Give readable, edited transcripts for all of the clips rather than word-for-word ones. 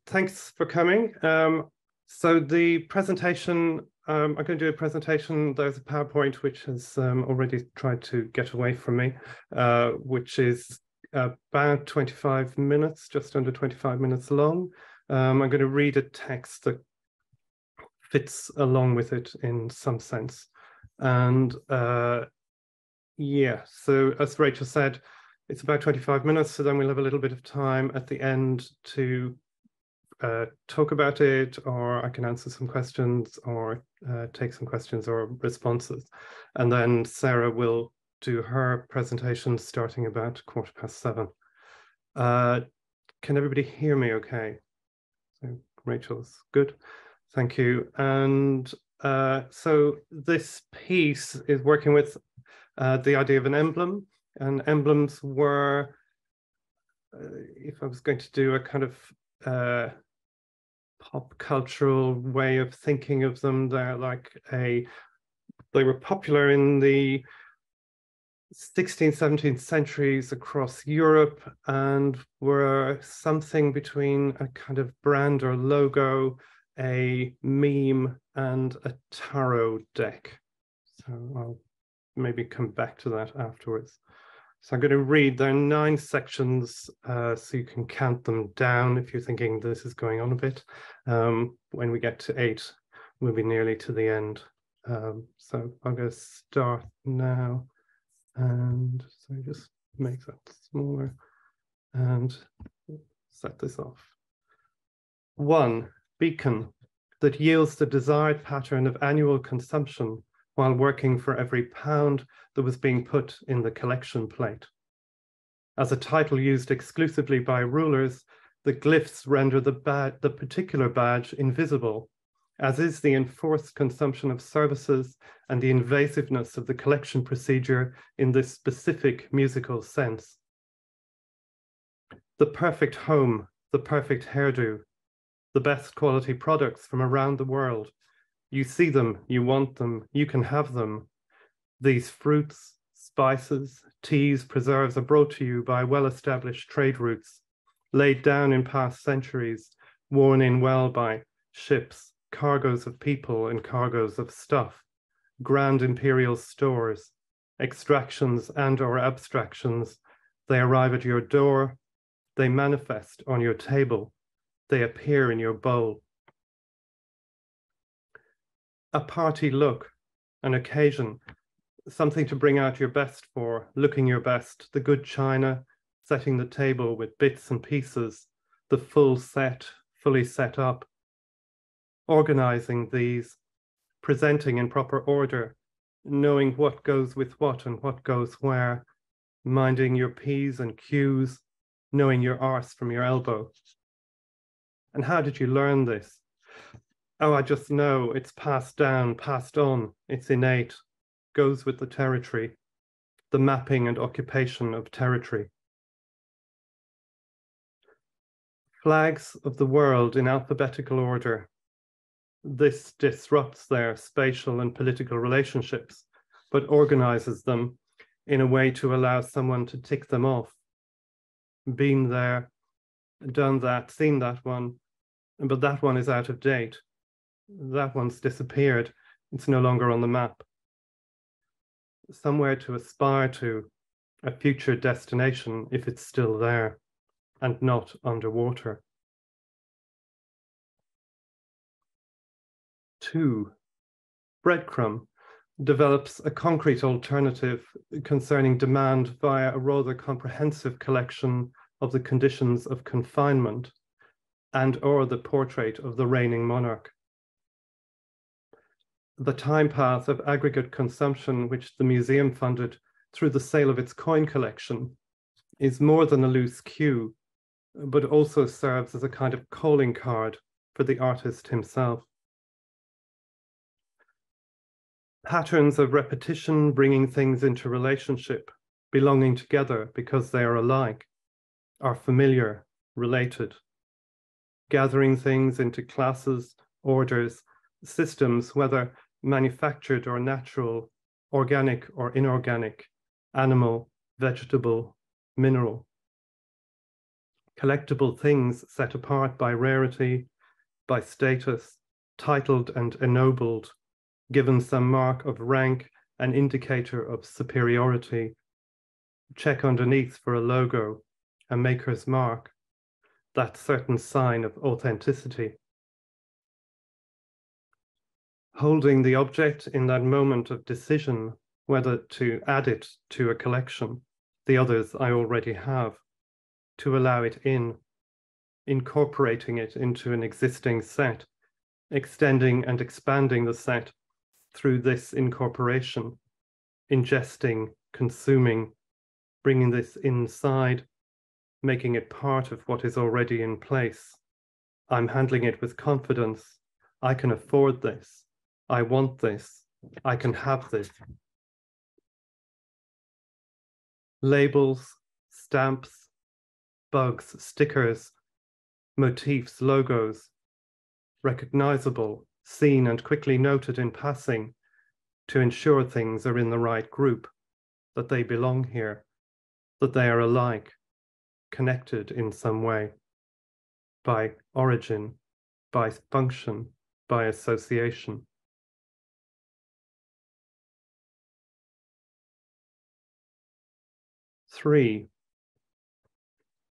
Thanks for coming. So the presentation, I'm going to do a presentation. There's a PowerPoint which has already tried to get away from me, which is about 25 minutes, just under 25 minutes long. I'm going to read a text that fits along with it in some sense. And yeah, so as Rachel said, it's about 25 minutes, so then we'll have a little bit of time at the end to talk about it, or I can answer some questions or take some questions or responses. And then Sarah will do her presentation starting about 7:15. Can everybody hear me okay? So Rachel's good. Thank you. And so this piece is working with the idea of an emblem, and emblems were, if I was going to do a kind of pop cultural way of thinking of them, they were popular in the 16th, 17th centuries across Europe and were something between a kind of brand or logo, a meme, and a tarot deck. So I'll maybe come back to that afterwards. So I'm going to read, there are 9 sections, so you can count them down if you're thinking this is going on a bit. When we get to 8, we'll be nearly to the end. So I'm going to start now. And so just make that smaller and set this off. 1, beacon that yields the desired pattern of annual consumption while working for every pound that was being put in the collection plate. As a title used exclusively by rulers, the glyphs render the particular badge invisible, as is the enforced consumption of services and the invasiveness of the collection procedure in this specific musical sense. The perfect home, the perfect hairdo, the best quality products from around the world. You see them, you want them, you can have them. These fruits, spices, teas, preserves are brought to you by well-established trade routes, laid down in past centuries, worn in well by ships, cargoes of people and cargoes of stuff, grand imperial stores, extractions and or abstractions. They arrive at your door, they manifest on your table, they appear in your bowl. A party look, an occasion, something to bring out your best for, looking your best, the good china, setting the table with bits and pieces, the full set, fully set up, organizing these, presenting in proper order, knowing what goes with what and what goes where, minding your P's and Q's, knowing your arse from your elbow. And how did you learn this? Oh, I just know, it's passed down, passed on, it's innate, goes with the territory, the mapping and occupation of territory. Flags of the world in alphabetical order. This disrupts their spatial and political relationships, but organizes them in a way to allow someone to tick them off. Been there, done that, seen that one, but that one is out of date. That one's disappeared. It's no longer on the map. Somewhere to aspire to, a future destination if it's still there and not underwater. 2, breadcrumb develops a concrete alternative concerning demand via a rather comprehensive collection of the conditions of confinement and or the portrait of the reigning monarch. The time path of aggregate consumption, which the museum funded through the sale of its coin collection, is more than a loose cue, but also serves as a kind of calling card for the artist himself. Patterns of repetition bringing things into relationship, belonging together because they are alike, are familiar, related. Gathering things into classes, orders, systems, whether manufactured or natural, organic or inorganic, animal, vegetable, mineral. collectible things set apart by rarity, by status, titled and ennobled, given some mark of rank, an indicator of superiority. Check underneath for a logo, a maker's mark, that certain sign of authenticity. Holding the object in that moment of decision, whether to add it to a collection, the others I already have, to allow it in, incorporating it into an existing set, extending and expanding the set through this incorporation, ingesting, consuming, bringing this inside, making it part of what is already in place. I'm handling it with confidence. I can afford this. I want this. I can have this. Labels, stamps, bugs, stickers, motifs, logos, recognizable, seen and quickly noted in passing to ensure things are in the right group, that they belong here, that they are alike, connected in some way, by origin, by function, by association. Three,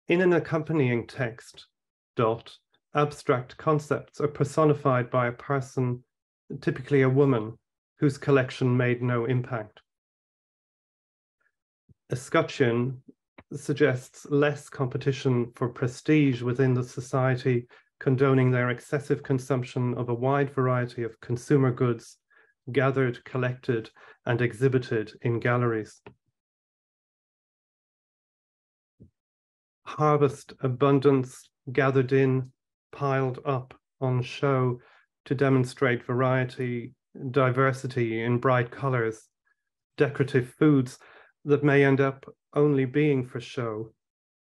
in an accompanying text, abstract concepts are personified by a person, typically a woman, whose collection made no impact. Escutcheon suggests less competition for prestige within the society, condoning their excessive consumption of a wide variety of consumer goods, gathered, collected, and exhibited in galleries. Harvest abundance gathered in, piled up on show to demonstrate variety, diversity in bright colors, decorative foods that may end up only being for show,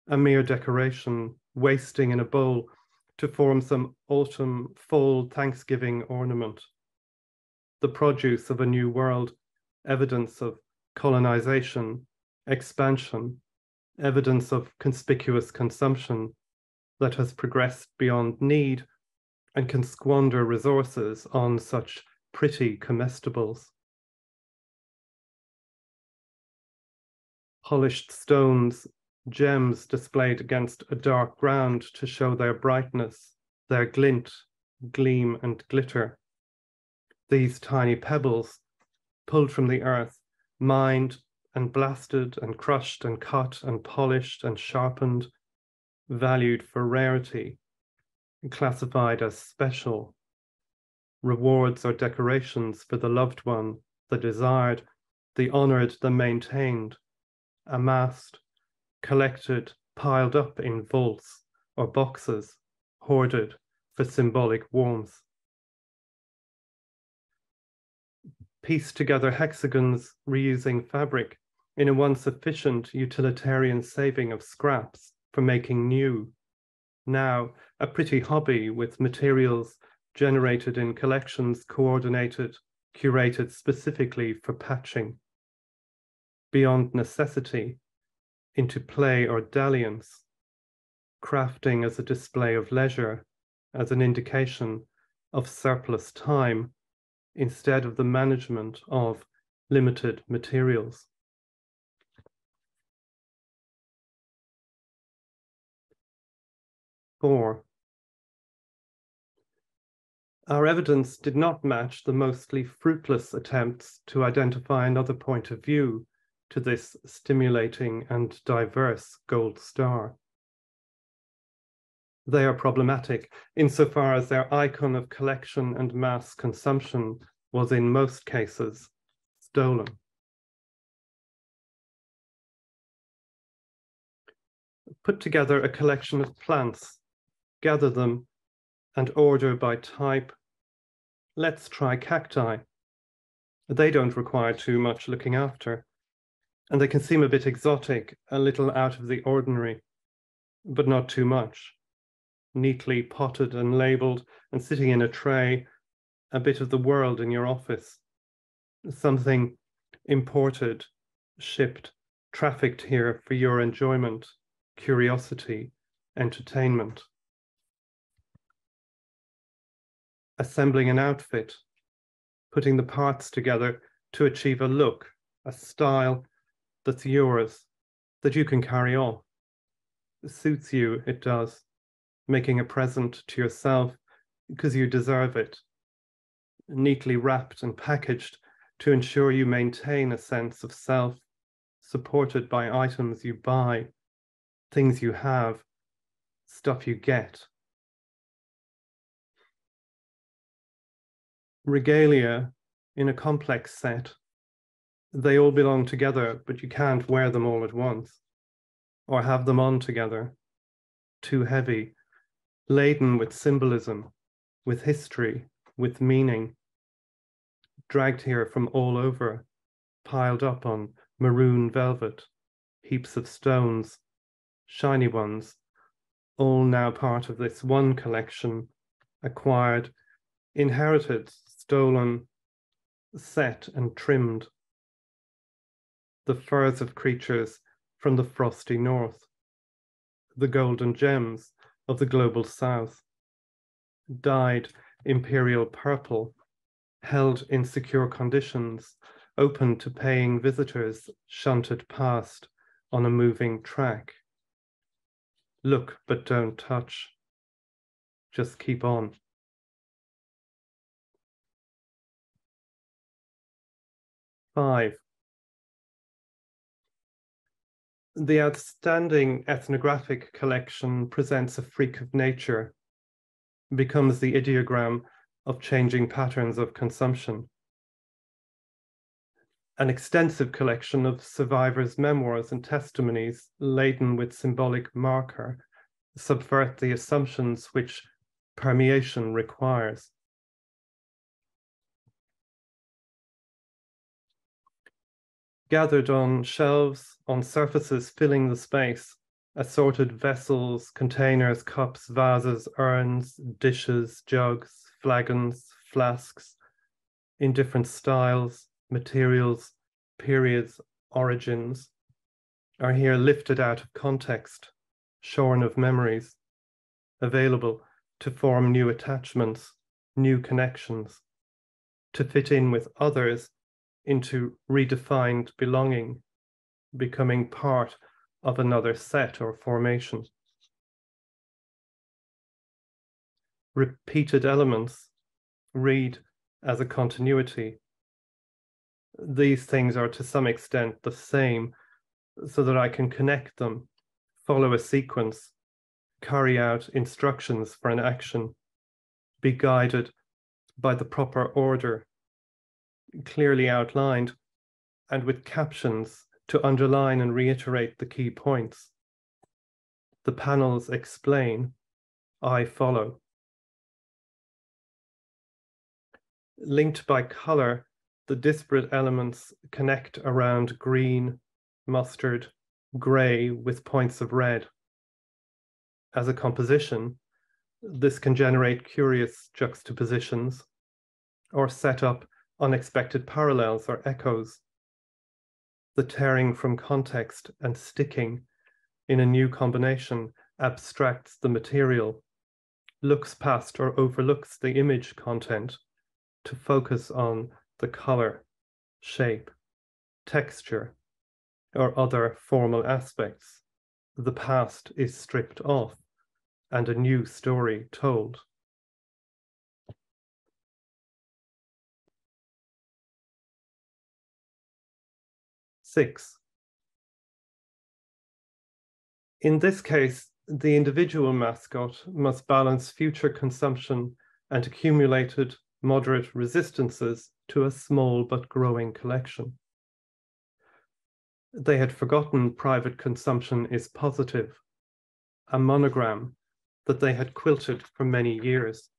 a mere decoration, wasting in a bowl to form some autumn, fall, Thanksgiving ornament. The produce of a new world, evidence of colonization, expansion, evidence of conspicuous consumption that has progressed beyond need and can squander resources on such pretty comestibles. Polished stones, gems displayed against a dark ground to show their brightness, their glint, gleam, and glitter. These tiny pebbles, pulled from the earth, mined and blasted and crushed and cut and polished and sharpened, valued for rarity, classified as special, rewards or decorations for the loved one, the desired, the honored, the maintained, amassed, collected, piled up in vaults or boxes, hoarded for symbolic warmth. Piece together hexagons reusing fabric in a once sufficient utilitarian saving of scraps for making new. Now a pretty hobby with materials generated in collections coordinated, curated specifically for patching. Beyond necessity, into play or dalliance, crafting as a display of leisure, as an indication of surplus time, instead of the management of limited materials. Four, our evidence did not match the mostly fruitless attempts to identify another point of view to this stimulating and diverse gold star. They are problematic insofar as their icon of collection and mass consumption was in most cases stolen. Put together a collection of plants, gather them, and order by type. Let's try cacti. They don't require too much looking after, and they can seem a bit exotic, a little out of the ordinary, but not too much. Neatly potted and labeled and sitting in a tray, a bit of the world in your office. Something imported, shipped, trafficked here for your enjoyment, curiosity, entertainment. Assembling an outfit, putting the parts together to achieve a look, a style that's yours, that you can carry off. It suits you, it does. Making a present to yourself because you deserve it. Neatly wrapped and packaged to ensure you maintain a sense of self, supported by items you buy, things you have, stuff you get. Regalia in a complex set, they all belong together, but you can't wear them all at once or have them on together. Too heavy, laden with symbolism, with history, with meaning, dragged here from all over, piled up on maroon velvet, heaps of stones, shiny ones, all now part of this one collection, acquired, inherited, stolen, set and trimmed. The furs of creatures from the frosty north, the golden gems of the global south, dyed imperial purple, held in secure conditions, open to paying visitors shunted past on a moving track. Look, but don't touch. Just keep on. Five. The outstanding ethnographic collection presents a freak of nature, becomes the ideogram of changing patterns of consumption. An extensive collection of survivors' memoirs and testimonies laden with symbolic marker subvert the assumptions which permeation requires. Gathered on shelves, on surfaces filling the space, assorted vessels, containers, cups, vases, urns, dishes, jugs, flagons, flasks, in different styles, materials, periods, origins, are here lifted out of context, shorn of memories, available to form new attachments, new connections, to fit in with others into redefined belonging, becoming part of another set or formation. Repeated elements read as a continuity. These things are to some extent the same, so that I can connect them, follow a sequence, carry out instructions for an action, be guided by the proper order, clearly outlined, and with captions to underline and reiterate the key points. The panels explain, I follow. Linked by color, the disparate elements connect around green, mustard, gray with points of red. As a composition, this can generate curious juxtapositions or set up unexpected parallels or echoes. The tearing from context and sticking in a new combination abstracts the material, looks past or overlooks the image content to focus on the color, shape, texture, or other formal aspects. The past is stripped off and a new story told. Six. In this case, the individual mascot must balance future consumption and accumulated moderate resistances to a small but growing collection. They had forgotten private consumption is positive, a monogram that they had quilted for many years.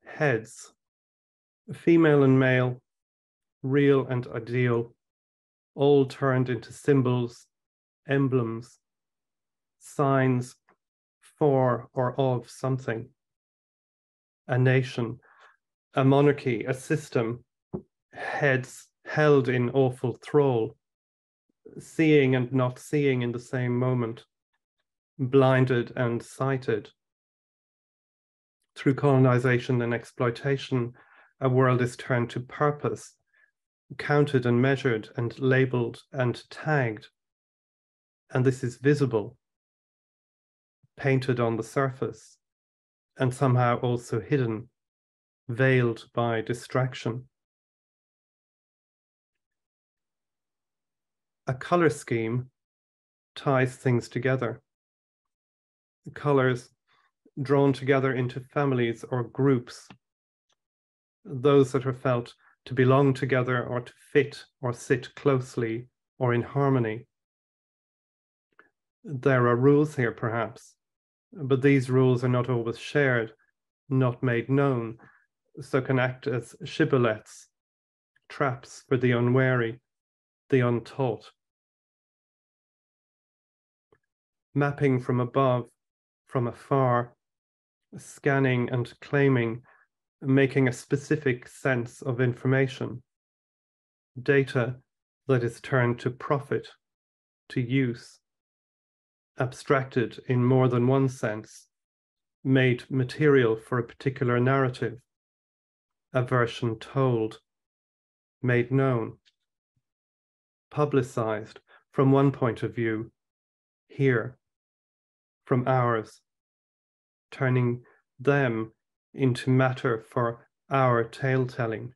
Heads, female and male, real and ideal, all turned into symbols, emblems, signs for or of something. A nation, a monarchy, a system, heads held in awful thrall, seeing and not seeing in the same moment, blinded and sighted. Through colonization and exploitation, a world is turned to purpose, counted and measured and labeled and tagged. And this is visible, painted on the surface, and somehow also hidden, veiled by distraction. A color scheme ties things together. Colors drawn together into families or groups, those that are felt to belong together or to fit or sit closely or in harmony. There are rules here, perhaps, but these rules are not always shared, not made known, so can act as shibboleths, traps for the unwary, the untaught. Mapping from above, from afar, scanning and claiming, making a specific sense of information. Data that is turned to profit, to use, abstracted in more than one sense, made material for a particular narrative, a version told, made known, publicized from one point of view, here, from ours, turning them into matter for our tale-telling.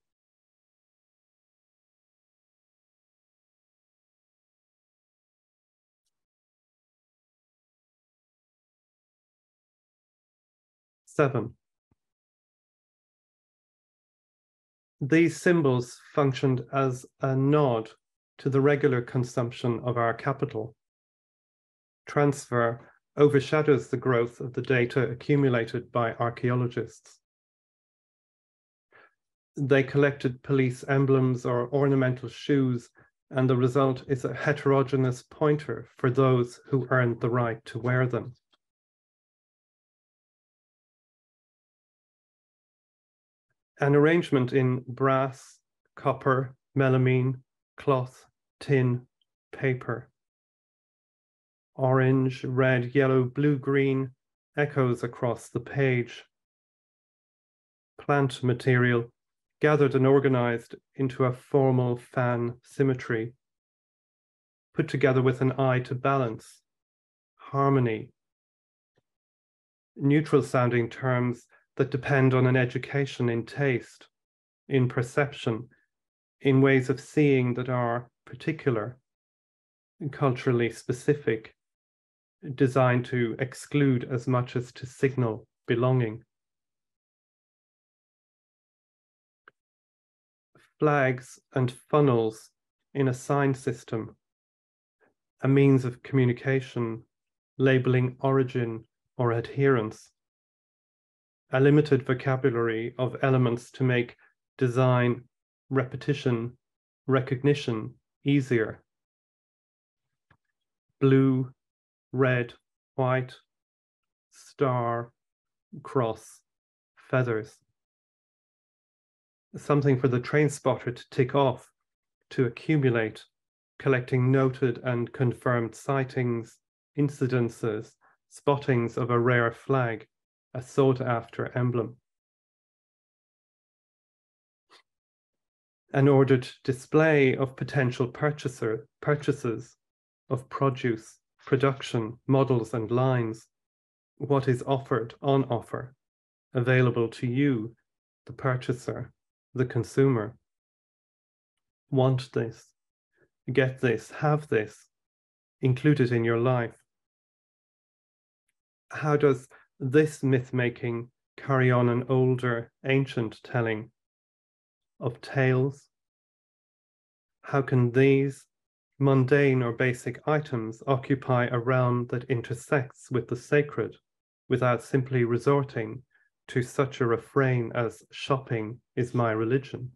Seven. These symbols functioned as a nod to the regular consumption of our capital. Transfer overshadows the growth of the data accumulated by archaeologists. They collected police emblems or ornamental shoes, and the result is a heterogeneous pointer for those who earned the right to wear them. An arrangement in brass, copper, melamine, cloth, tin, paper. Orange, red, yellow, blue, green echoes across the page. Plant material gathered and organized into a formal fan symmetry, put together with an eye to balance, harmony. Neutral sounding terms that depend on an education in taste, in perception, in ways of seeing that are particular, culturally specific, designed to exclude as much as to signal belonging. Flags and funnels in a sign system, a means of communication, labeling origin or adherence, a limited vocabulary of elements to make design, repetition, recognition easier. Blue, red, white, star, cross, feathers. Something for the train spotter to tick off, to accumulate, collecting noted and confirmed sightings, incidences, spottings of a rare flag, a sought-after emblem. An ordered display of potential purchases of produce, production, models and lines, what is offered on offer, available to you, the purchaser, the consumer. Want this, get this, have this, include it in your life. How does this myth-making carry on an older, ancient telling of tales? How can these mundane or basic items occupy a realm that intersects with the sacred without simply resorting to such a refrain as shopping is my religion?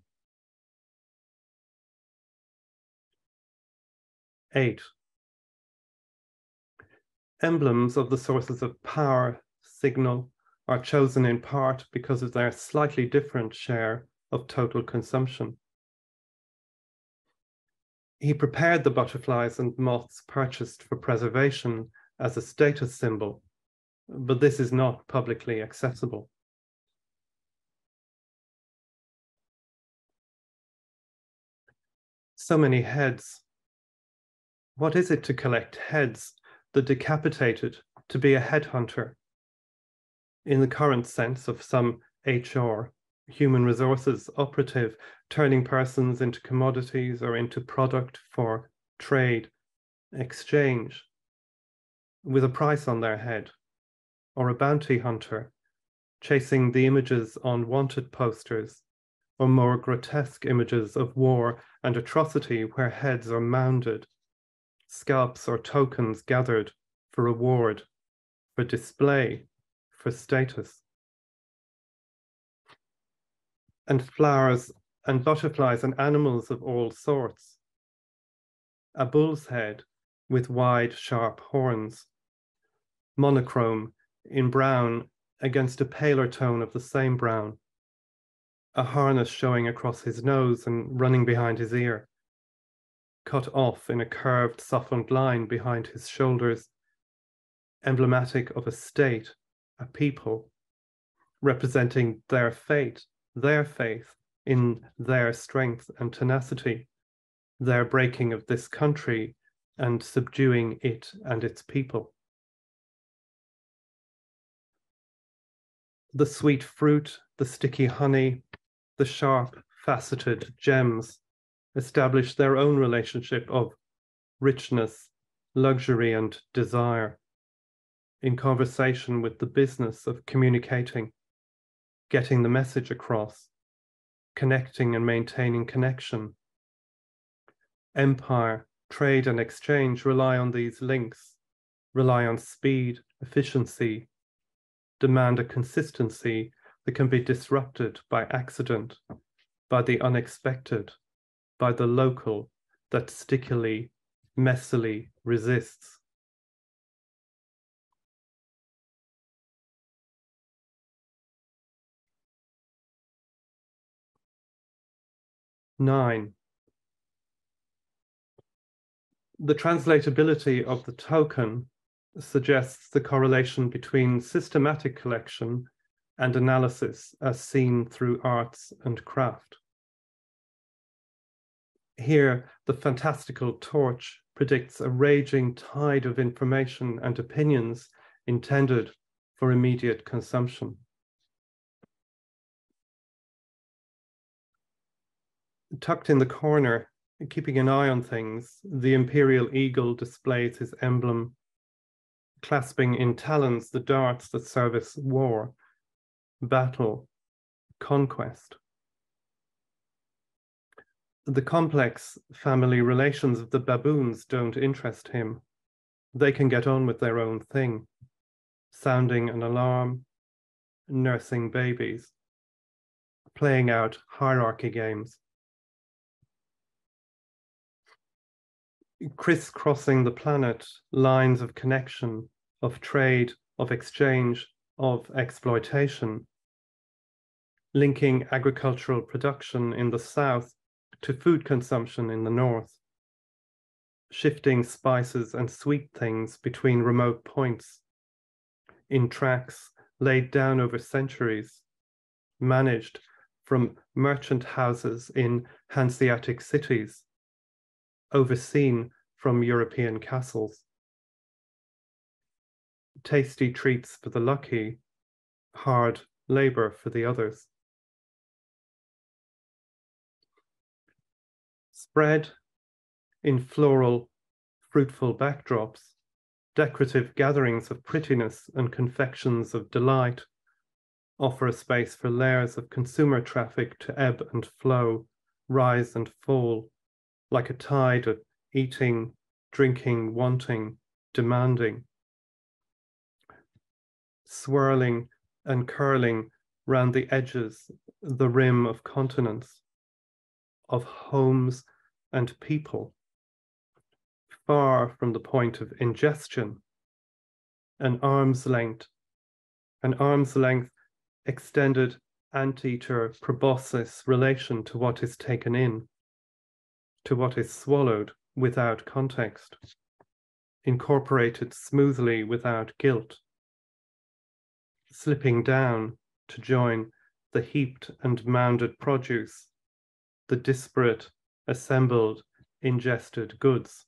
8. Emblems of the sources of power, signal, are chosen in part because of their slightly different share of total consumption. He prepared the butterflies and moths purchased for preservation as a status symbol, but this is not publicly accessible. So many heads. What is it to collect heads, the decapitated, to be a headhunter? In the current sense of some HR, human resources operative, turning persons into commodities or into product for trade, exchange, with a price on their head, or a bounty hunter, chasing the images on wanted posters, or more grotesque images of war and atrocity where heads are mounded, scalps or tokens gathered for reward, for display, for status. And flowers and butterflies and animals of all sorts. A bull's head with wide, sharp horns, monochrome in brown against a paler tone of the same brown, a harness showing across his nose and running behind his ear, cut off in a curved, softened line behind his shoulders, emblematic of a state, a people, representing their fate, their faith in their strength and tenacity, their breaking of this country and subduing it and its people. The sweet fruit, the sticky honey, the sharp, faceted gems establish their own relationship of richness, luxury, and desire in conversation with the business of communicating, getting the message across, connecting and maintaining connection. Empire, trade, and exchange rely on these links, rely on speed, efficiency, demand a consistency that can be disrupted by accident, by the unexpected, by the local that stickily, messily resists. Nine, the translatability of the token suggests the correlation between systematic collection and analysis as seen through arts and craft. Here, the fantastical torch predicts a raging tide of information and opinions intended for immediate consumption. Tucked in the corner, keeping an eye on things, the imperial eagle displays his emblem, clasping in talons the darts that service war, battle, conquest. The complex family relations of the baboons don't interest him. They can get on with their own thing, sounding an alarm, nursing babies, playing out hierarchy games. Crisscrossing the planet, lines of connection, of trade, of exchange, of exploitation, linking agricultural production in the south to food consumption in the north, shifting spices and sweet things between remote points, in tracks laid down over centuries, managed from merchant houses in Hanseatic cities, overseen from European castles. Tasty treats for the lucky, hard labor for the others. Spread in floral, fruitful backdrops, decorative gatherings of prettiness and confections of delight offer a space for layers of consumer traffic to ebb and flow, rise and fall, like a tide of eating, drinking, wanting, demanding, swirling and curling round the edges, the rim of continents, of homes and people, far from the point of ingestion, an arm's length extended anteater proboscis relation to what is taken in, to what is swallowed without context, incorporated smoothly without guilt, slipping down to join the heaped and mounded produce, the disparate, assembled, ingested goods.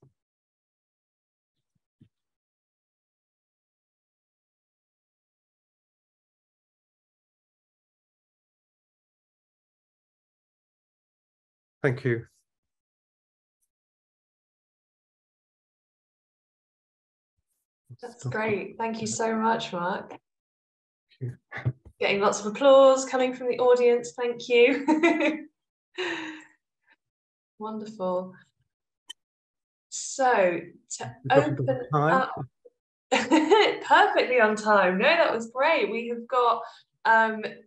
Thank you. That's great. Thank you so much, Mark. Thank you. Getting lots of applause coming from the audience. Thank you. Wonderful. So to open up, perfectly on time. No, that was great. We have got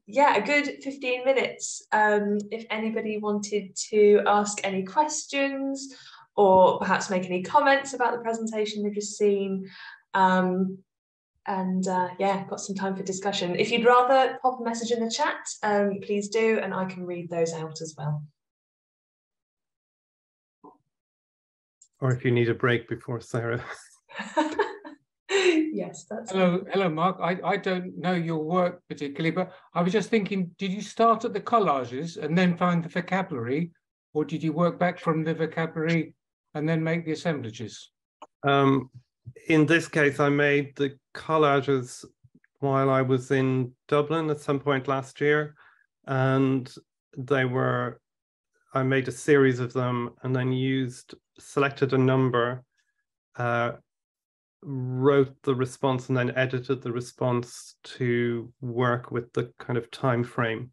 yeah, a good 15 minutes. If anybody wanted to ask any questions or perhaps make any comments about the presentation they've just seen. Yeah, got some time for discussion. If you'd rather pop a message in the chat, please do, and I can read those out as well. Or if you need a break before Sarah. Yes, that's hello, Mark. I don't know your work particularly, but I was just thinking, did you start at the collages and then find the vocabulary, or did you work back from the vocabulary and then make the assemblages? In this case, I made the collages while I was in Dublin at some point last year, and I made a series of them and then selected a number, wrote the response and then edited the response to work with the kind of time frame.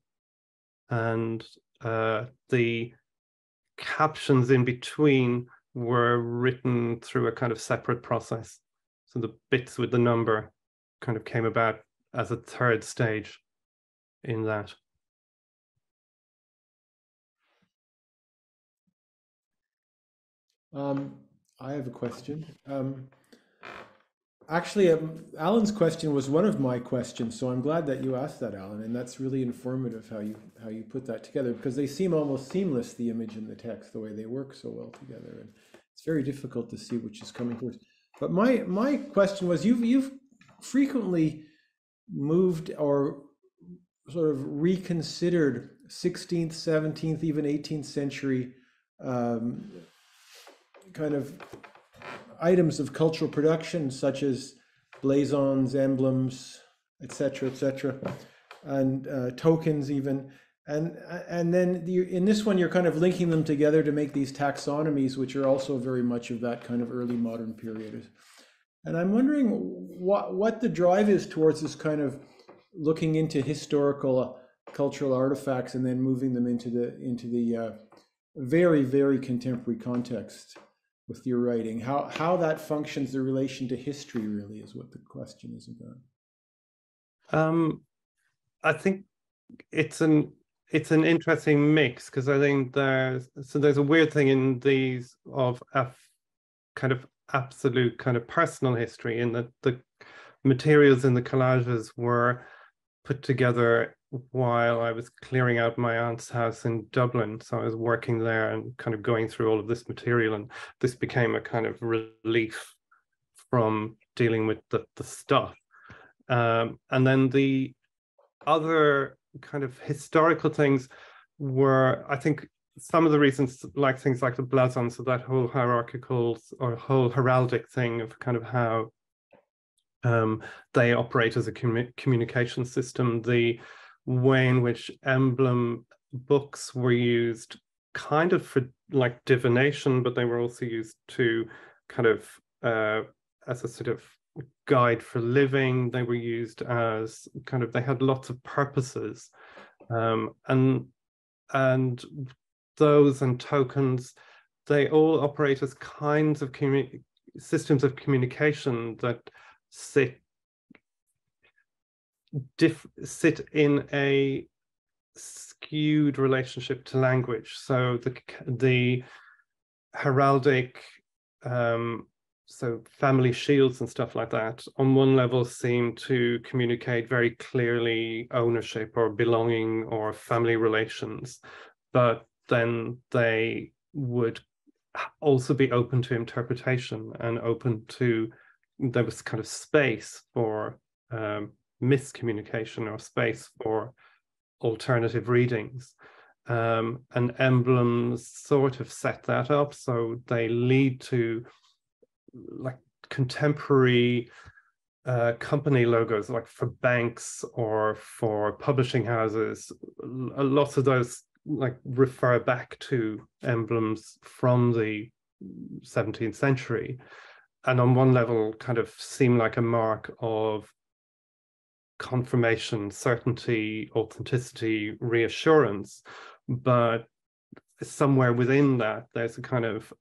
And the captions in between were written through a kind of separate process. So the bits with the number kind of came about as a third stage in that. I have a question. Actually, Alan's question was one of my questions, so I'm glad that you asked that, Alan, and that's really informative how you put that together, because they seem almost seamless, the image and the text, the way they work so well together, and it's very difficult to see which is coming first. But my question was, you've frequently moved or sort of reconsidered 16th, 17th, even 18th century kind of items of cultural production, such as blazons, emblems, etc., and tokens even. And then in this one, you're kind of linking them together to make these taxonomies, which are also very much of that kind of early modern period. And I'm wondering what the drive is towards this kind of looking into historical cultural artifacts and then moving them into the very, very contemporary context with your writing. How that functions, the relation to history, really is what the question is about. I think it's an interesting mix, because I think there's a weird thing in these of a kind of absolute kind of personal history, in that the materials in the collages were put together while I was clearing out my aunt's house in Dublin. So I was working there and kind of going through all of this material, and this became a kind of relief from dealing with the stuff. And then the other kind of historical things were, I think, some of the reasons, like things like the blazons, so that whole hierarchical or whole heraldic thing of kind of how they operate as a communication system, the way in which emblem books were used kind of for like divination, but they were also used to kind of as a sort of guide for living. They were used as kind of, they had lots of purposes, and those and tokens, they all operate as kinds of systems of communication that sit in a skewed relationship to language. So the heraldic, so family shields and stuff like that, on one level seem to communicate very clearly ownership or belonging or family relations, but then they would also be open to interpretation and open to, there was kind of space for miscommunication or space for alternative readings. And emblems sort of set that up, so they lead to like contemporary company logos, like for banks or for publishing houses. Lots of those like refer back to emblems from the 17th century, and on one level kind of seem like a mark of confirmation, certainty, authenticity, reassurance. But somewhere within that, there's a kind of,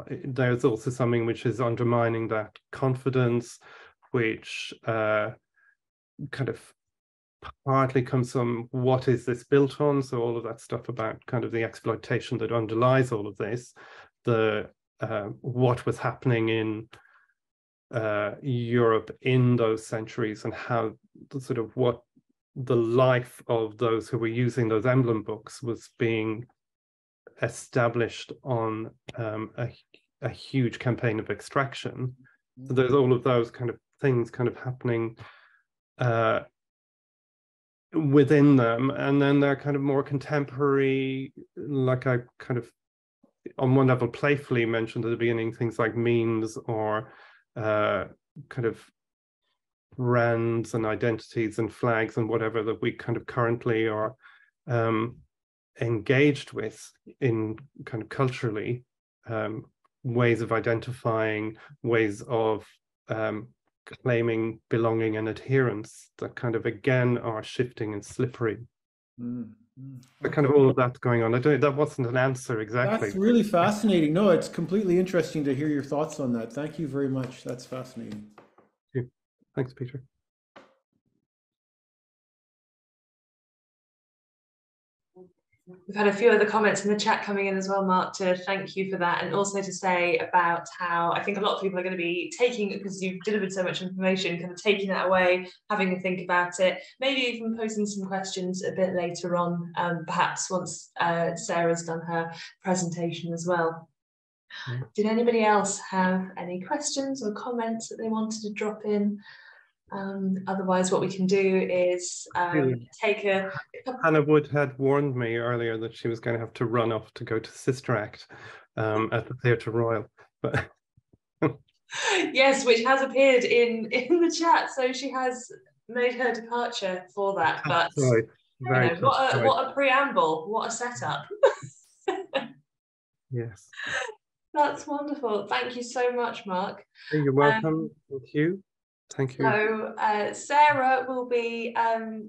there's also something which is undermining that confidence, which kind of partly comes from what is this built on. So all of that stuff about kind of the exploitation that underlies all of this, the what was happening in Europe in those centuries, and how the sort of what the life of those who were using those emblem books was being established on a huge campaign of extraction. So there's all of those kind of things kind of happening within them, and then they're kind of more contemporary, like I kind of on one level playfully mentioned at the beginning, things like memes or kind of brands and identities and flags and whatever that we kind of currently are engaged with in kind of culturally, ways of identifying, ways of claiming belonging and adherence that kind of again are shifting and slippery. But kind of all of that going on. I don't, that wasn't an answer exactly. That's really fascinating. No, it's completely interesting to hear your thoughts on that. Thank you very much. That's fascinating. Thanks, Peter. We've had a few other comments in the chat coming in as well, Mark, to thank you for that, and also to say about how I think a lot of people are going to be taking, because you've delivered so much information, kind of taking that away, having a think about it, maybe even posing some questions a bit later on, perhaps once Sarah's done her presentation as well. Did anybody else have any questions or comments that they wanted to drop in? Otherwise, what we can do is take a Hannah Wood had warned me earlier that she was going to have to run off to go to Sister Act at the Theatre Royal. But yes, which has appeared in the chat. So she has made her departure for that. But right. You know, what a preamble! What a setup! Yes, that's wonderful. Thank you so much, Mark. You're welcome. Thank you. Thank you. So Sarah will be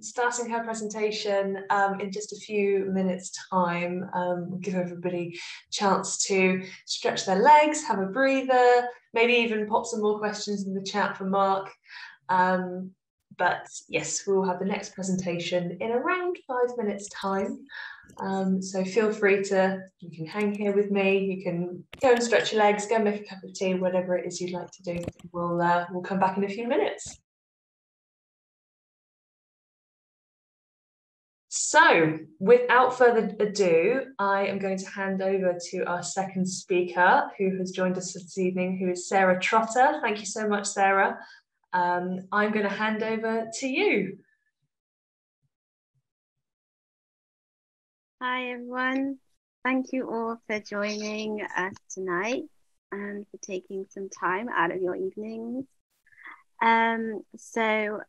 starting her presentation in just a few minutes' time. We'll give everybody a chance to stretch their legs, have a breather, maybe even pop some more questions in the chat for Mark. But yes, we'll have the next presentation in around 5 minutes' time. So feel free to, you can hang here with me, you can go and stretch your legs, go and make a cup of tea, whatever it is you'd like to do. We'll come back in a few minutes. So without further ado, I am going to hand over to our second speaker who has joined us this evening, who is Sarah Trotter. Thank you so much, Sarah. I'm going to hand over to you. Hi everyone, thank you all for joining us tonight and for taking some time out of your evenings. So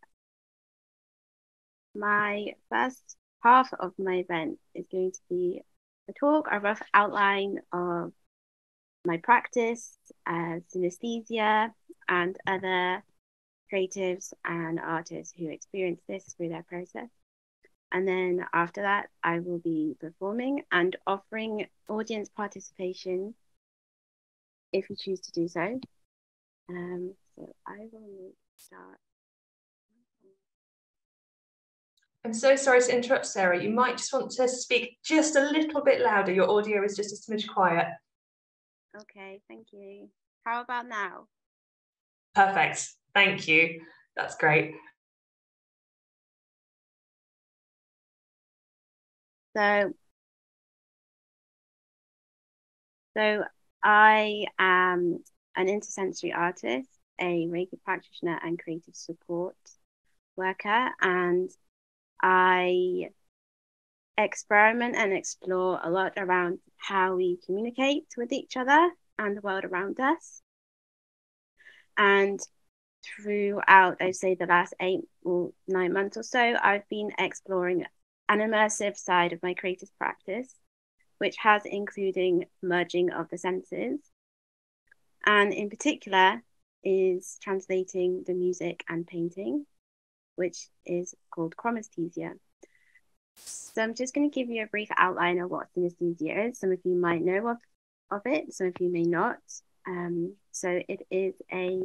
my first half of my event is going to be a talk, a rough outline of my practice as synesthesia and other creatives and artists who experience this through their process. And then after that, I will be performing and offering audience participation if you choose to do so. So I will start. I'm so sorry to interrupt, Sarah. You might just want to speak just a little bit louder. Your audio is just a smidge quiet. Okay, thank you. How about now? Perfect. Thank you. That's great. So I am an intersensory artist, a Reiki practitioner and creative support worker, and I experiment and explore a lot around how we communicate with each other and the world around us. And throughout, I'd say the last 8 or 9 months or so, I've been exploring an immersive side of my creative practice, which has including merging of the senses, and in particular is translating the music and painting, which is called chromesthesia. So I'm just going to give you a brief outline of what synesthesia is. Some of you might know of it, some of you may not. So it is a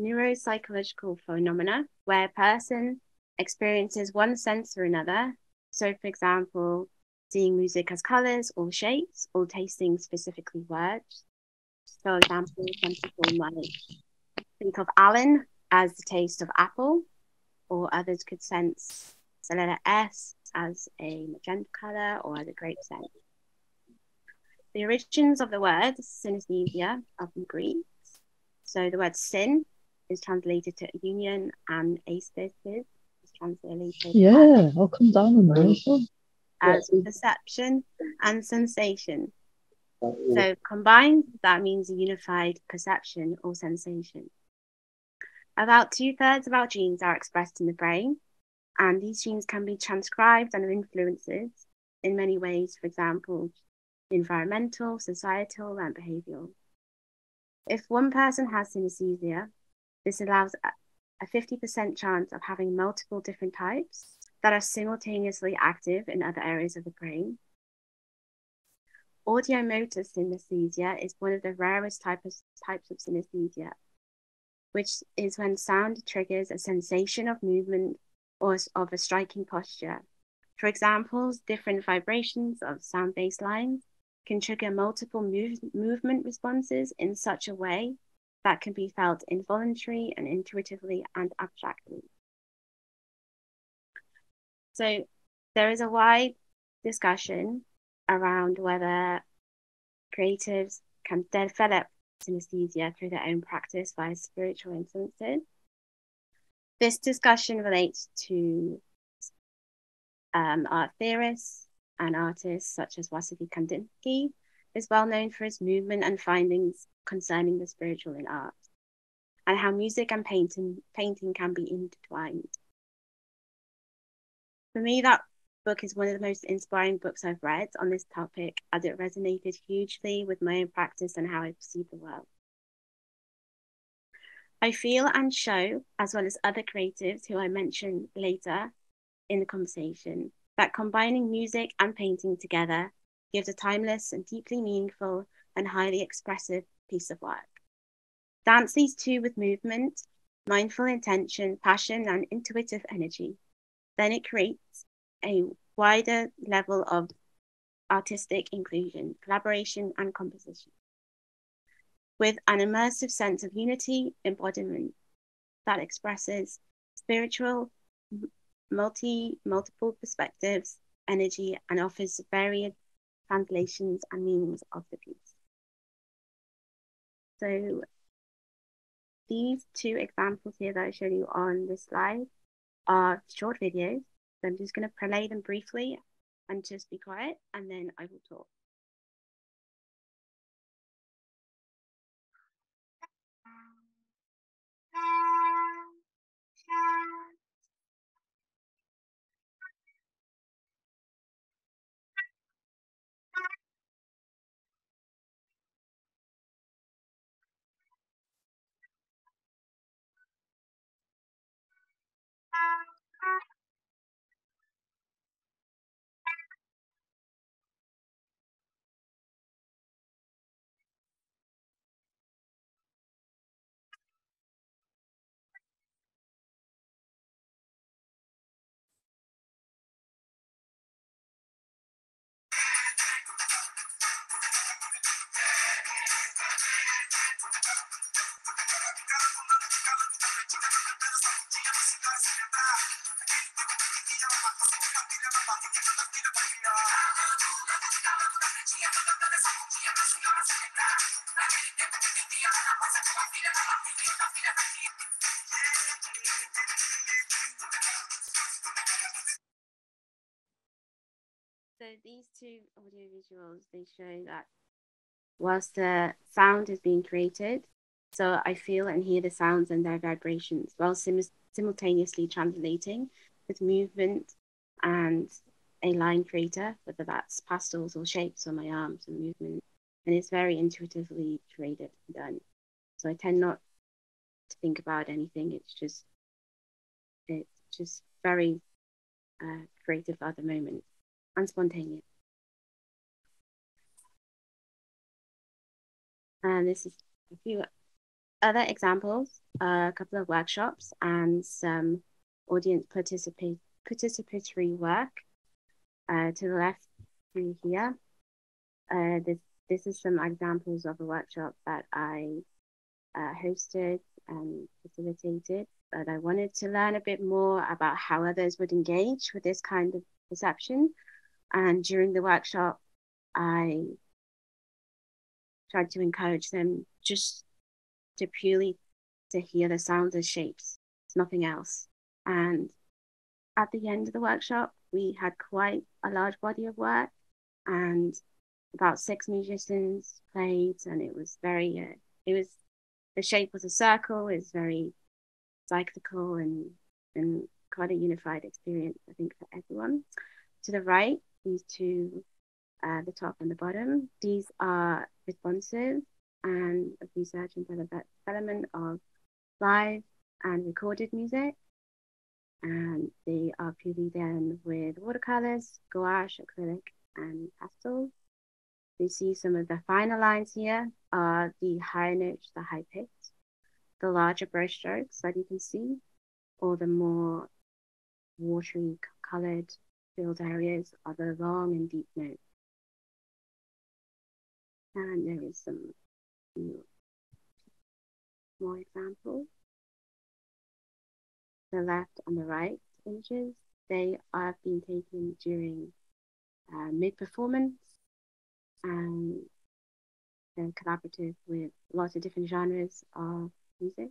neuropsychological phenomena where a person experiences one sense or another. So for example, seeing music as colors or shapes, or tasting specifically words. For example, some people might think of Alan as the taste of apple, or others could sense the letter S as a magenta color or as a grape scent. The origins of the word synesthesia are from Greek. So the word syn is translated to union, and aesthesis is translated I'll come down on that. As perception and sensation. So combined, that means a unified perception or sensation. About 2/3 of our genes are expressed in the brain, and these genes can be transcribed under influences in many ways, for example, environmental, societal, and behavioral. If one person has synesthesia, this allows a 50% chance of having multiple different types that are simultaneously active in other areas of the brain. Audiomotor synesthesia is one of the rarest types of synesthesia, which is when sound triggers a sensation of movement or of a striking posture. For example, different vibrations of sound baselines can trigger multiple movement responses in such a way that can be felt involuntarily and intuitively and abstractly. So there is a wide discussion around whether creatives can develop synesthesia through their own practice via spiritual influences. This discussion relates to art theorists and artists such as Wassily Kandinsky, is well known for his movement and findings concerning the spiritual in art, and how music and painting can be intertwined. For me, that book is one of the most inspiring books I've read on this topic, as it resonated hugely with my own practice and how I perceive the world. I feel and show, as well as other creatives who I mention later in the conversation, that combining music and painting together gives a timeless and deeply meaningful and highly expressive piece of work. Dance these two with movement, mindful intention, passion, and intuitive energy. Then it creates a wider level of artistic inclusion, collaboration, and composition, with an immersive sense of unity, embodiment that expresses spiritual, multiple perspectives, energy, and offers varied translations and meanings of the piece. So these two examples here that I showed you on this slide are short videos. So I'm just going to play them briefly and just be quiet, and then I will talk. So these two audio visuals, they show that whilst the sound is being created, so I feel and hear the sounds and their vibrations while simultaneously translating with movement and a line creator, whether that's pastels or shapes on my arms and movement. And it's very intuitively created and done. So I tend not to think about anything. It's just very creative at the moment and spontaneous. And this is a few other examples, a couple of workshops and some audience participatory work. To the left through here, this is some examples of a workshop that I hosted and facilitated, but I wanted to learn a bit more about how others would engage with this kind of perception. And during the workshop, I tried to encourage them just to purely to hear the sounds and shapes, it's nothing else. And at the end of the workshop, we had quite a large body of work and about 6 musicians played, and it was very, the shape was a circle, it's very cyclical and quite a unified experience, I think, for everyone. To the right, these two, the top and the bottom, these are responsive and research and development of live and recorded music. And they are purely done with watercolors, gouache, acrylic, and pastels. You see some of the finer lines here are the high notes, the high pitch, the larger brush strokes that you can see, or the more watery colored filled areas are the long and deep notes. And there is some more examples. The left and the right images, they have been taken during mid-performance, and they're collaborative with lots of different genres of music.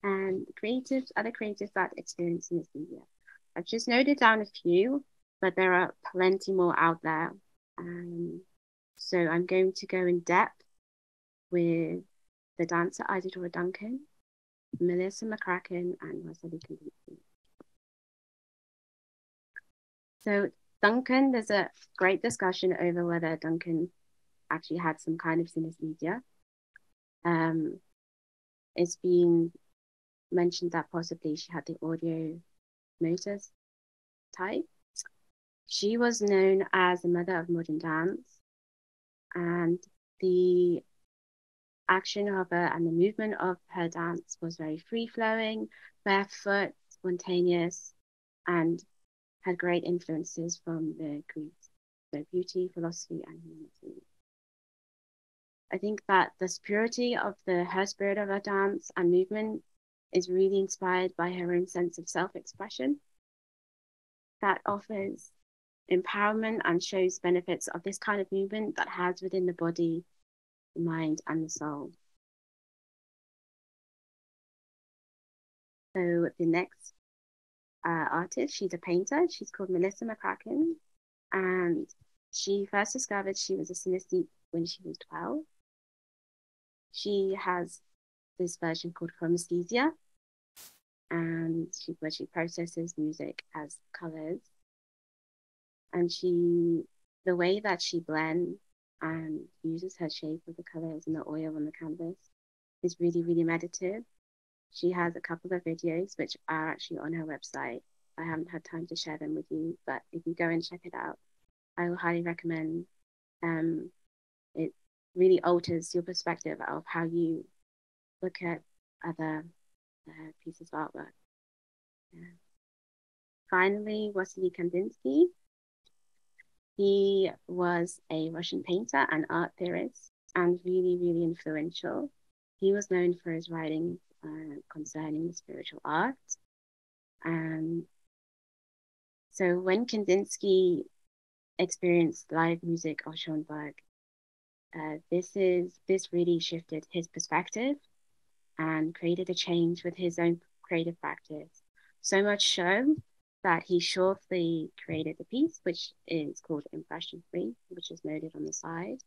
And other creatives that experience synesthesia. I've just noted down a few, but there are plenty more out there. So I'm going to go in depth with the dancer Isadora Duncan, Melissa McCracken, and Wasabi Kandinsky. So Duncan, there's a great discussion over whether Duncan actually had some kind of synesthesia. It's been mentioned that possibly she had the audio motor type. She was known as the mother of modern dance, and the action of her and the movement of her dance was very free-flowing, barefoot, spontaneous, and had great influences from the Greeks, so beauty, philosophy, and humanity. I think that the purity of her spirit of her dance and movement is really inspired by her own sense of self-expression that offers empowerment and shows benefits of this kind of movement that has within the body, the mind, and the soul. So the next artist, she's a painter. She's called Melissa McCracken, and she first discovered she was a synesthete when she was 12. She has this version called chromesthesia, and where she processes music as colors. And the way that she blends and uses her shape of the colors and the oil on the canvas is really, really meditative. She has a couple of videos which are actually on her website. I haven't had time to share them with you, but if you go and check it out, I will highly recommend. It really alters your perspective of how you look at other pieces of artwork. Yeah. Finally, Wassily Kandinsky. He was a Russian painter and art theorist and really, really influential. He was known for his writings concerning spiritual art. So when Kandinsky experienced live music of Schoenberg, this really shifted his perspective and created a change with his own creative practice So much so that he shortly created a piece which is called Impression Free, which is noted on the side,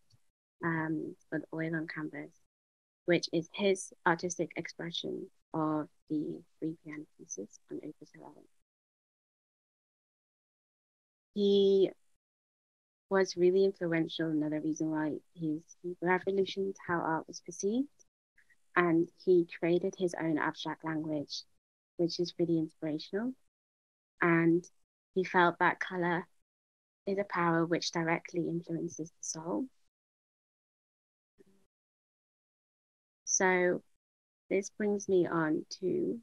with oil on canvas, which is his artistic expression of the 3 piano pieces on Opus 11. He was really influential, another reason why he revolutionized how art was perceived, and he created his own abstract language, which is really inspirational. And he felt that color is a power which directly influences the soul. So this brings me on to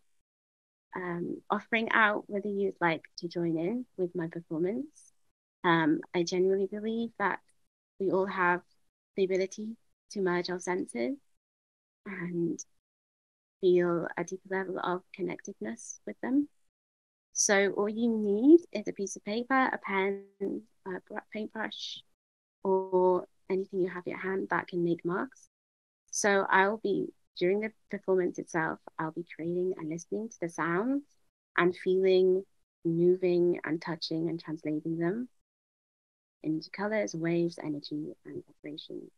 offering out whether you'd like to join in with my performance. I genuinely believe that we all have the ability to merge our senses and feel a deeper level of connectedness with them. So all you need is a piece of paper, a pen, a paintbrush, or anything you have at hand that can make marks. So during the performance itself, I'll be creating and listening to the sounds and feeling, moving and touching and translating them into colors, waves, energy, and vibration.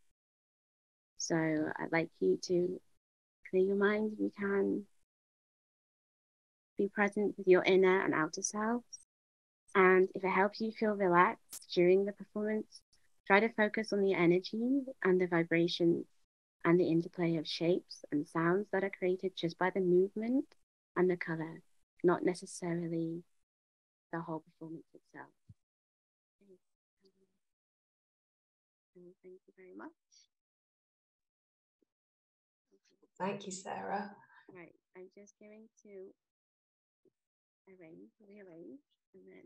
So I'd like you to clear your mind if you can. Be present with your inner and outer selves. And if it helps you feel relaxed during the performance, try to focus on the energy and the vibration and the interplay of shapes and sounds that are created just by the movement and the color, not necessarily the whole performance itself. Thank you very much. Thank you, Sarah. Right, I'm just going to rearrange, and then.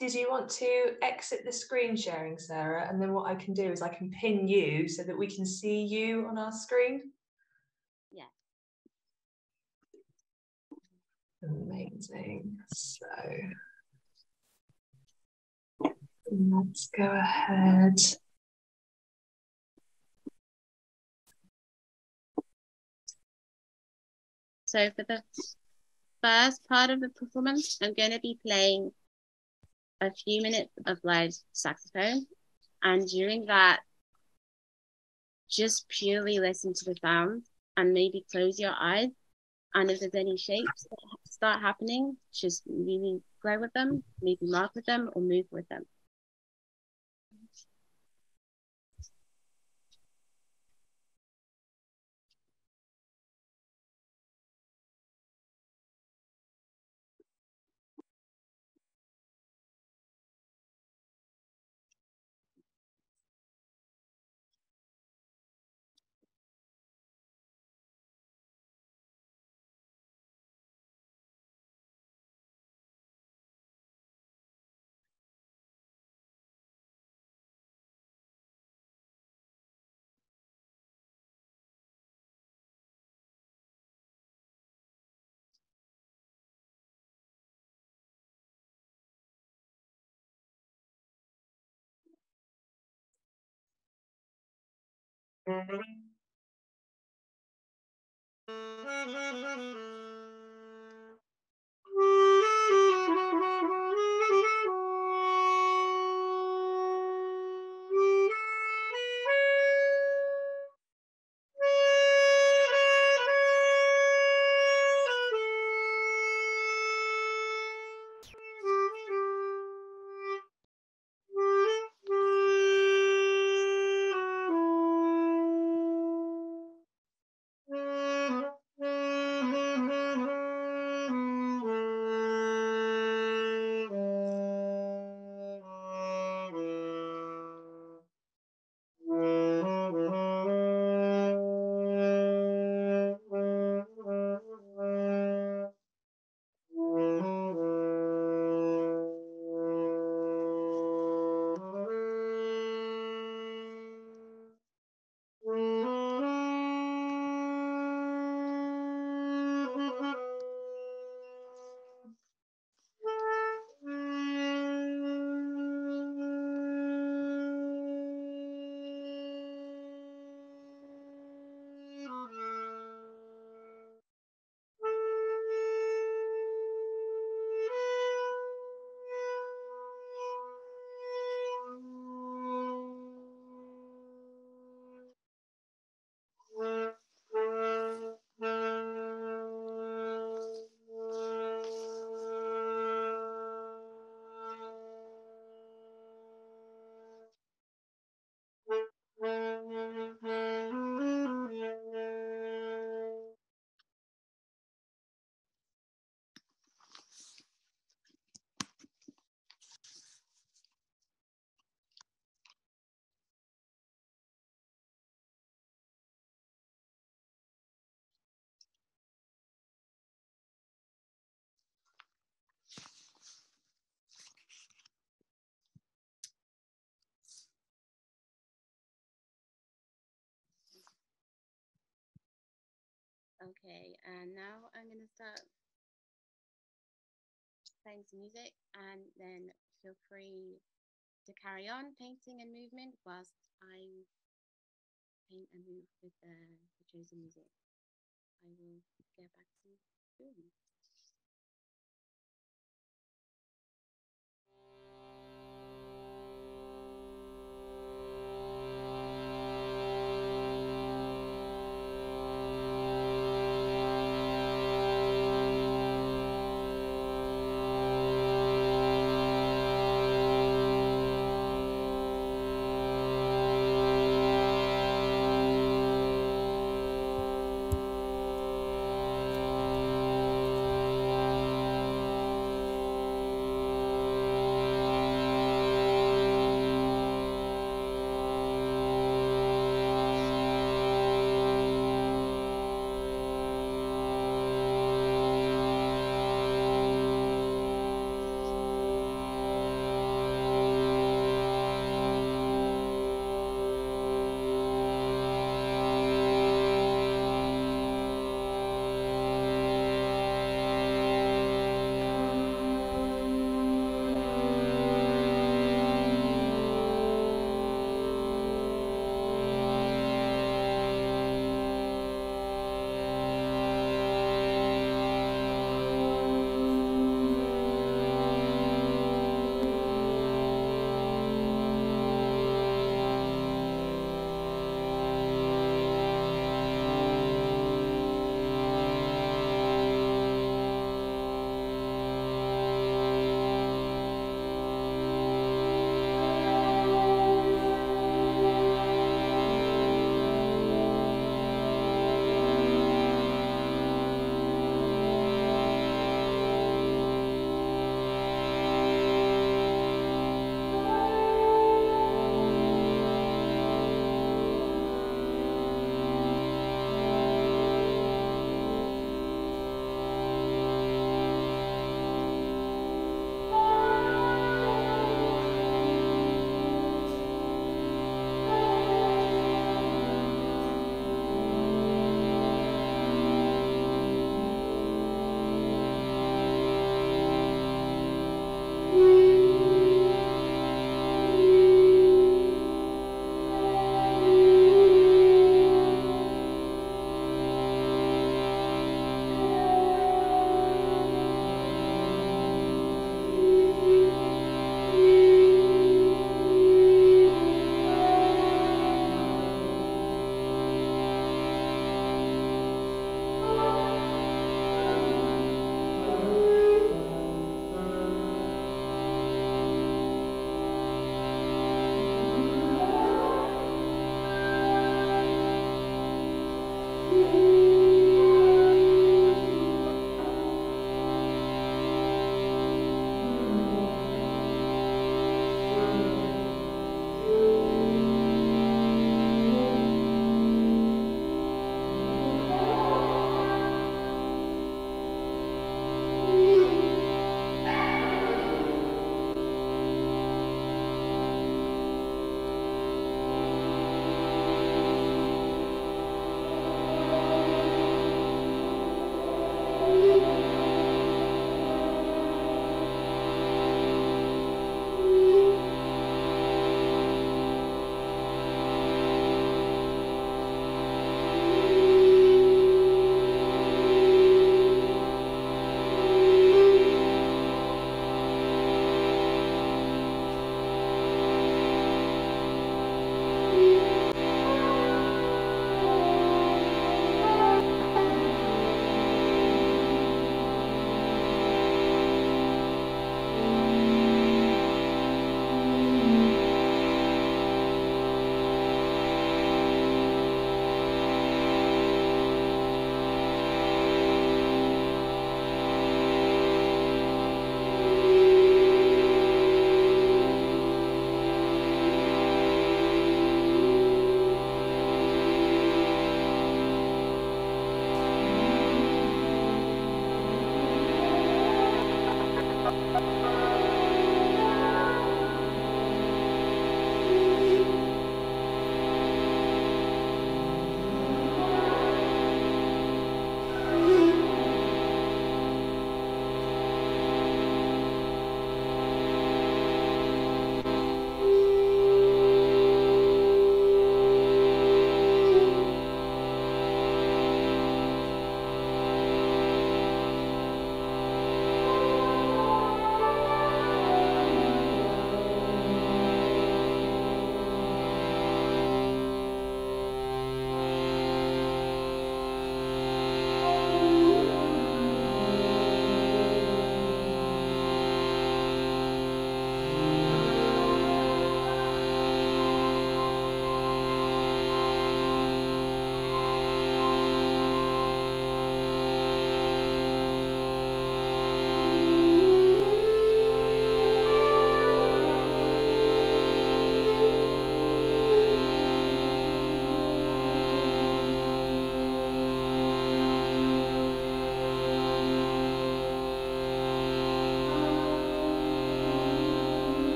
Did you want to exit the screen sharing, Sarah? And then what I can do is I can pin you so that we can see you on our screen. Yeah. Amazing. So let's go ahead. So for the first part of the performance, I'm going to be playing a few minutes of live saxophone. And during that, just purely listen to the sounds and maybe close your eyes. And if there's any shapes that start happening, just really play with them, maybe mark with them or move with them. Okay, and now I'm going to start playing some music, and then feel free to carry on painting and movement whilst I paint and move with the chosen music. I will get back to doing.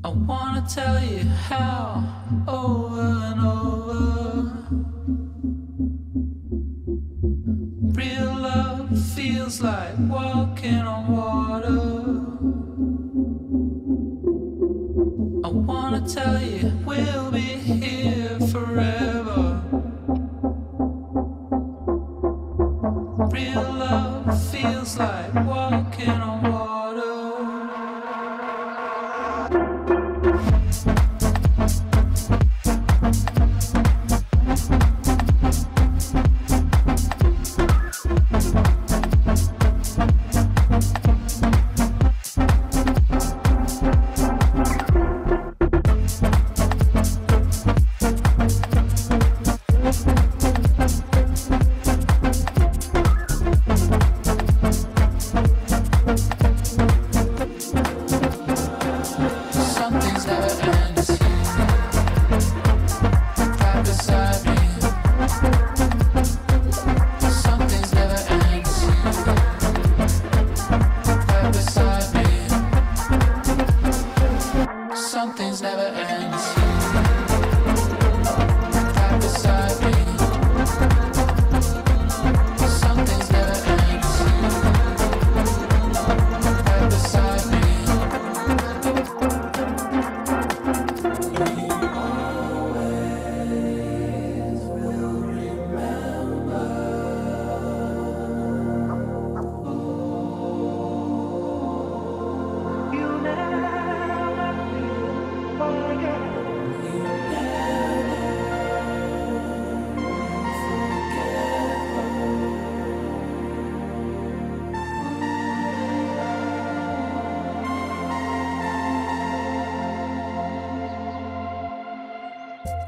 I wanna tell you how over and over real love feels like walking on water. I wanna tell you we'll be here forever. Real love feels like walking on water.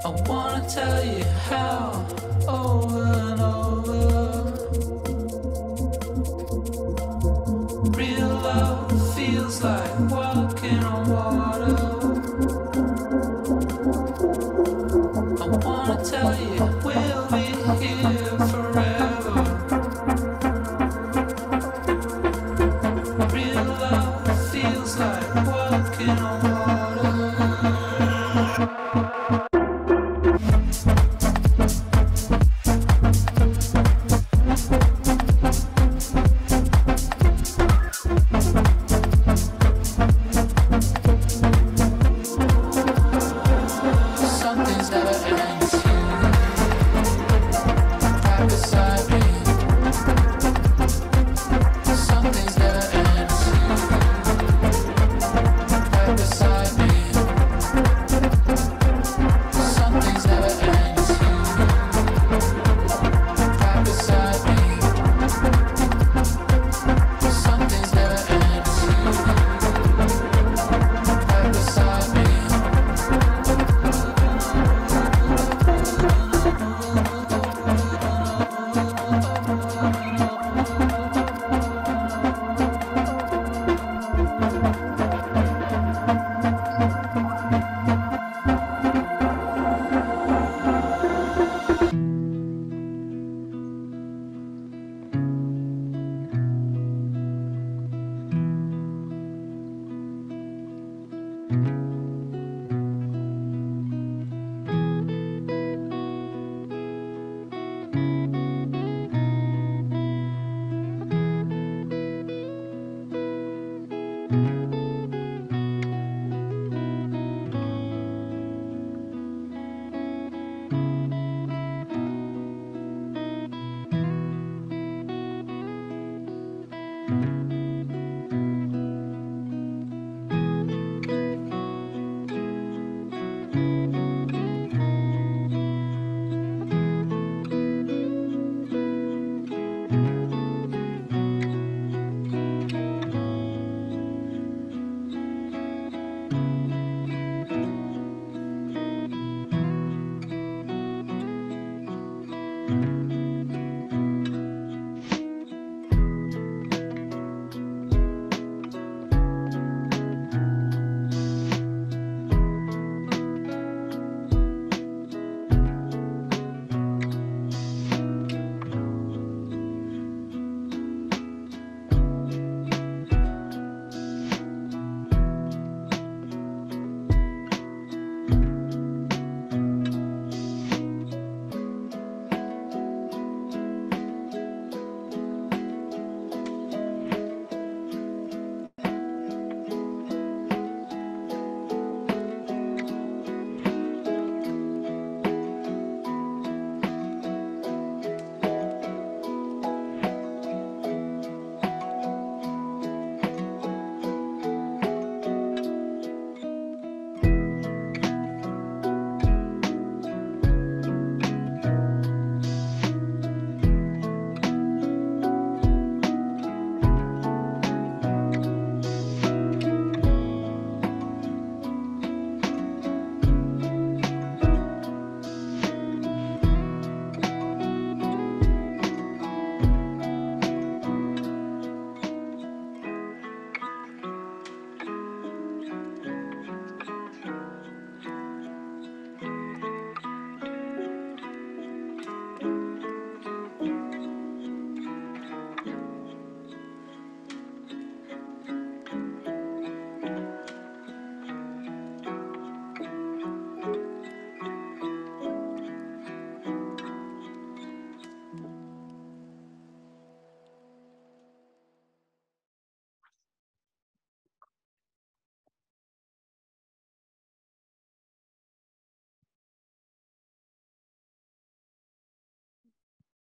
I wanna tell you how over and over real love feels like walking on water. I wanna tell you we'll be here forever. Real love feels like walking on water. Something's never ends. Right beside me.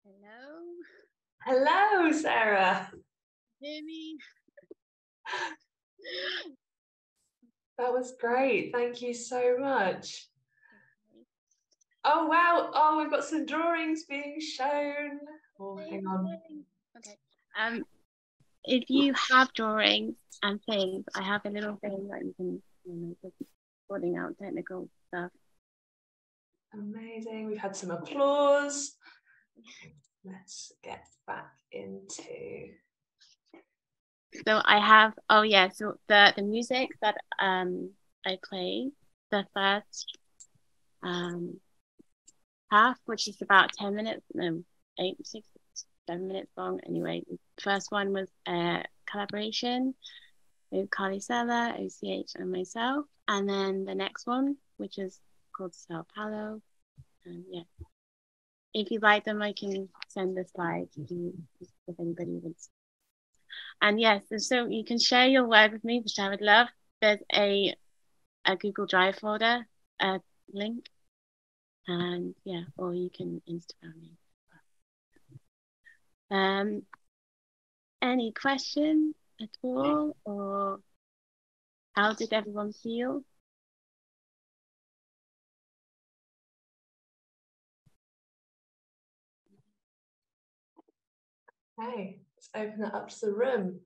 Hello. Hello, Sarah. Hear me? That was great. Thank you so much. Oh, wow. Oh, we've got some drawings being shown. Oh, hang on. Okay. If you have drawings and things, I have a little thing that you can, just sorting out technical stuff. Amazing. We've had some applause. Let's get back into. So I have, oh yeah, so the music that I play, the first half, which is about 10 minutes, no, 8, 6, 7 minutes long. Anyway, the first one was a collaboration with Carly Seller, OCH, and myself. And then the next one, which is called Sao Paulo. Yeah. If you like them, I can send the slides if anybody wants. And yes, so you can share your work with me, which I would love. There's a Google Drive folder link. And yeah, or you can Instagram me. Any questions at all, or how did everyone feel? Okay, let's open it up to the room.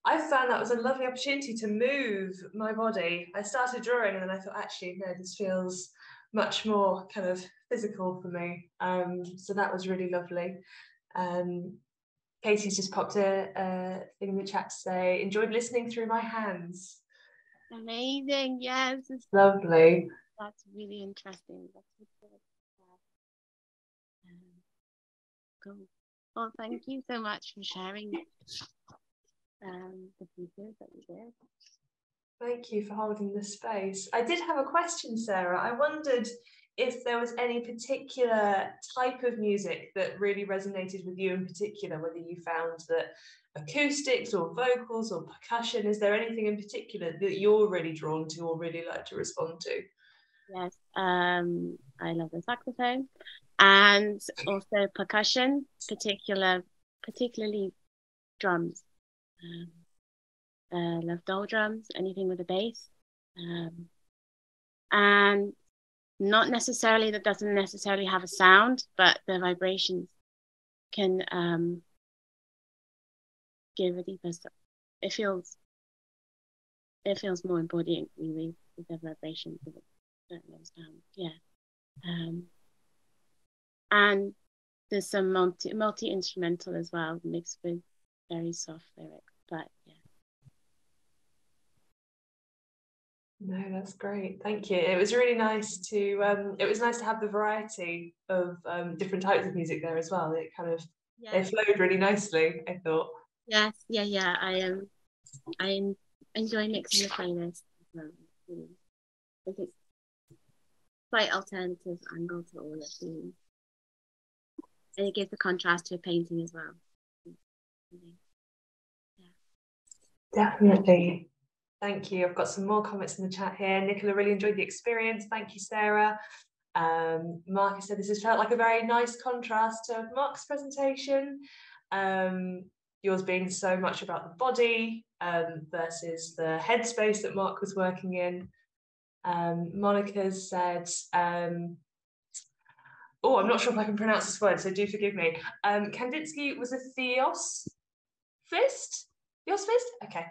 I found that was a lovely opportunity to move my body. I started drawing and then I thought, actually, no, this feels much more kind of physical for me. So that was really lovely. Katie's just popped a thing in the chat to say, enjoyed listening through my hands. Amazing, yes. It's lovely. That's really interesting. That's really cool. Well, thank you so much for sharing the pieces that you did. Thank you for holding the space. I did have a question, Sarah. I wondered if there was any particular type of music that really resonated with you in particular, whether you found that acoustics or vocals or percussion, is there anything in particular that you're really drawn to or really like to respond to? Yes, I love the saxophone and also percussion, particularly drums. Love doll drums, anything with a bass. And not necessarily, that doesn't necessarily have a sound, but the vibrations can give a deeper, it feels more embodying really with the vibrations of it. Yeah. And there's some multi-instrumental as well, mixed with very soft lyrics, but yeah. No, that's great. Thank you. It was really nice to have the variety of different types of music there as well. It kind of they flowed really nicely, I thought. Yes, yeah. I enjoy mixing the playlist as well. I think it's quite alternative angle to all of these. And it gives a contrast to a painting as well. Yeah. Definitely. Thank you. I've got some more comments in the chat here. Nicola really enjoyed the experience. Thank you, Sarah. Marcus said this has felt like a very nice contrast to Mark's presentation. Yours being so much about the body versus the headspace that Mark was working in. Monica said, oh, I'm not sure if I can pronounce this word, so do forgive me. Kandinsky was a theosophist? Theosophist? Okay.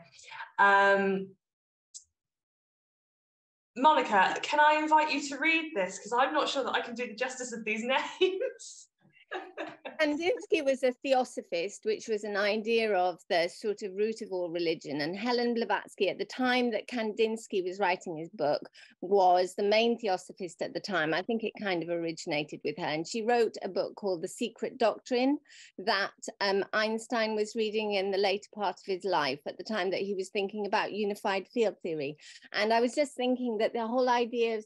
Monica, can I invite you to read this? Because I'm not sure that I can do the justice of these names. Kandinsky was a theosophist, which was an idea of the sort of root of all religion. And Helen Blavatsky, at the time that Kandinsky was writing his book, was the main theosophist at the time. I think it kind of originated with her. And she wrote a book called The Secret Doctrine that Einstein was reading in the later part of his life at the time that he was thinking about unified field theory. And I was just thinking that the whole idea of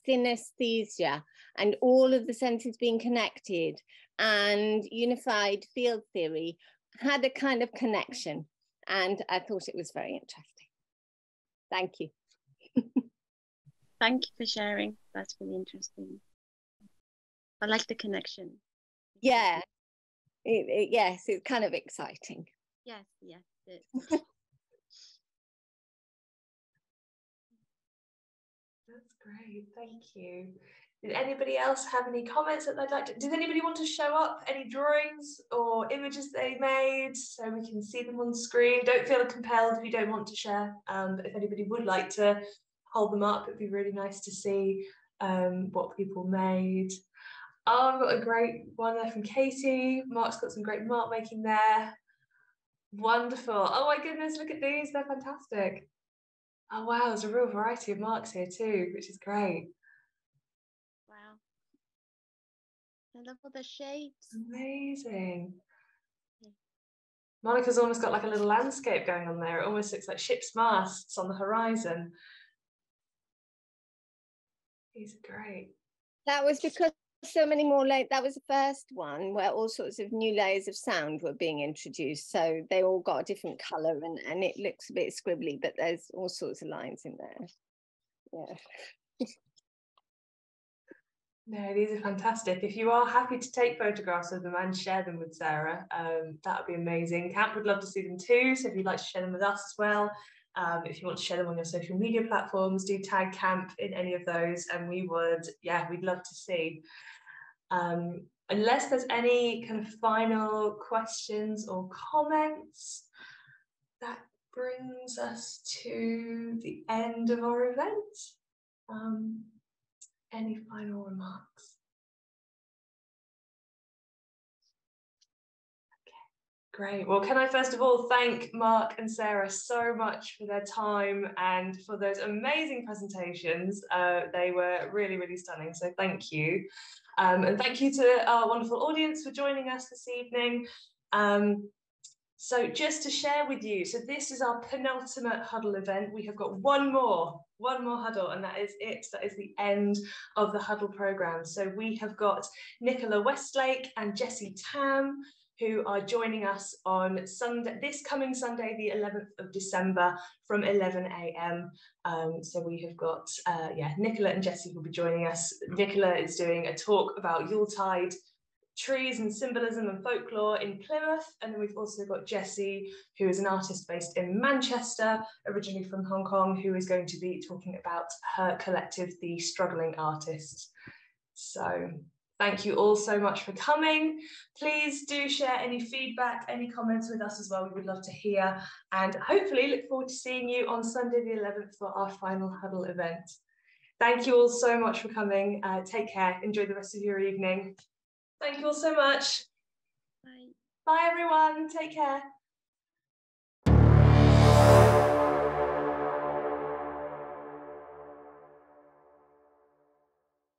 synesthesia and all of the senses being connected and unified field theory had a kind of connection, and I thought it was very interesting. Thank you. Thank you for sharing. That's really interesting. I like the connection. Yeah, yes, it's kind of exciting. Yes, yes. That's great, thank you. Did anybody else have any comments that they'd like to, did anybody want to show up any drawings or images they made so we can see them on screen? Don't feel compelled if you don't want to share, but if anybody would like to hold them up, it'd be really nice to see what people made. Oh, I've got a great one there from Katie. Mark's got some great mark making there. Wonderful. Oh my goodness, look at these, they're fantastic. Oh wow, there's a real variety of marks here too, which is great. Wow. I love all the shapes. Amazing. Monica's almost got like a little landscape going on there. It almost looks like ship's masts on the horizon. These are great. That was because so many more that was the first one where all sorts of new layers of sound were being introduced, so they all got a different color, and it looks a bit scribbly, but there's all sorts of lines in there. Yeah. No, these are fantastic. If you are happy to take photographs of them and share them with Sarah, that would be amazing. Camp would love to see them too, so if you'd like to share them with us as well, if you want to share them on your social media platforms, do tag Camp in any of those, and we would, yeah, we'd love to see. Unless there's any kind of final questions or comments, that brings us to the end of our event. Any final remarks? Okay, great. Well, can I first of all thank Mark and Sarah so much for their time and for those amazing presentations. They were really, really stunning, so thank you. And thank you to our wonderful audience for joining us this evening. So just to share with you, so this is our penultimate Huddle event. We have got one more Huddle, and that is it. That is the end of the Huddle programme. So we have got Nicola Westlake and Jessie Tam, who are joining us on Sunday, this coming Sunday, the 11th of December from 11 AM. So we have got, Nicola and Jessie will be joining us. Nicola is doing a talk about Yuletide trees and symbolism and folklore in Plymouth, and then we've also got Jessie, who is an artist based in Manchester, originally from Hong Kong, who is going to be talking about her collective, The Struggling Artists. So thank you all so much for coming. Please do share any feedback, any comments with us as well. We would love to hear, and hopefully look forward to seeing you on Sunday the 11th for our final Huddle event. Thank you all so much for coming. Take care. Enjoy the rest of your evening. Thank you all so much. Bye. Bye everyone. Take care.